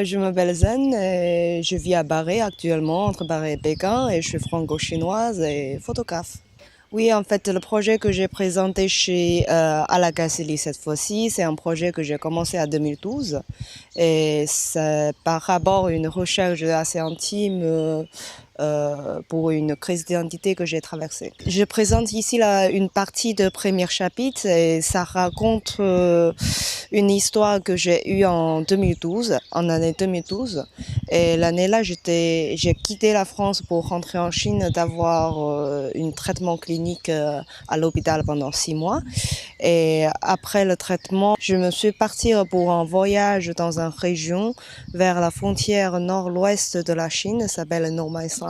Je m'appelle Zen et je vis à Barré actuellement, entre Barré et Pékin, et je suis franco-chinoise et photographe. Oui, en fait, le projet que j'ai présenté chez Alakasili cette fois-ci, c'est un projet que j'ai commencé en 2012 et c'est par rapport à une recherche assez intime pour une crise d'identité que j'ai traversée. Je présente ici une partie de premier chapitre et ça raconte une histoire que j'ai eue en 2012, en année 2012. Et l'année-là, j'ai quitté la France pour rentrer en Chine, d'avoir un traitement clinique à l'hôpital pendant 6 mois. Et après le traitement, je me suis partie pour un voyage dans une région vers la frontière nord-ouest de la Chine, s'appelle Normaisland.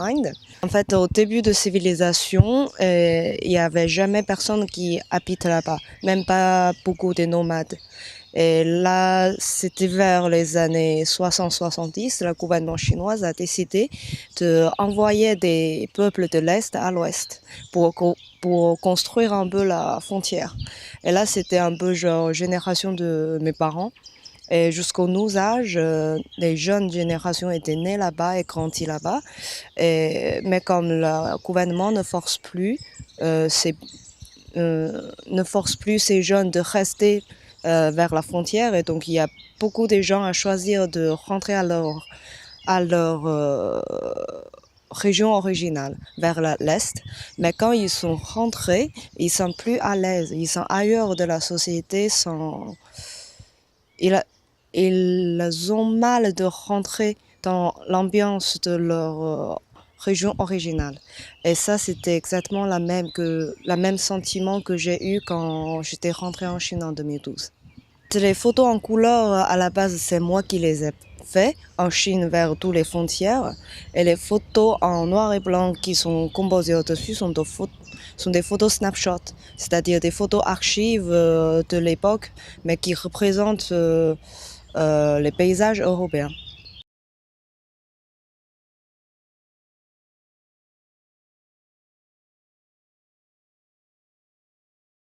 En fait, au début de civilisation, il n'y avait jamais personne qui habite là-bas, même pas beaucoup de nomades. Et là, c'était vers les années 60-70, le gouvernement chinois a décidé d'envoyer des peuples de l'Est à l'Ouest pour construire un peu la frontière. Et là, c'était un peu genre génération de mes parents. Et jusqu'au nos âges, les jeunes générations étaient nées là-bas et grandies là-bas. Mais comme le gouvernement ne force plus ces jeunes de rester vers la frontière, et donc il y a beaucoup de gens à choisir de rentrer à leur région originale, vers l'Est. Mais quand ils sont rentrés, ils sont plus à l'aise, ils sont ailleurs de la société, ils ont mal de rentrer dans l'ambiance de leur région originale. Et ça, c'était exactement la même sentiment que j'ai eu quand j'étais rentrée en Chine en 2012. Les photos en couleur, à la base, c'est moi qui les ai fait en Chine vers toutes les frontières. Et les photos en noir et blanc qui sont composées au-dessus sont des photos snapshot, c'est-à-dire des photos archives de l'époque, mais qui représentent les paysages européens.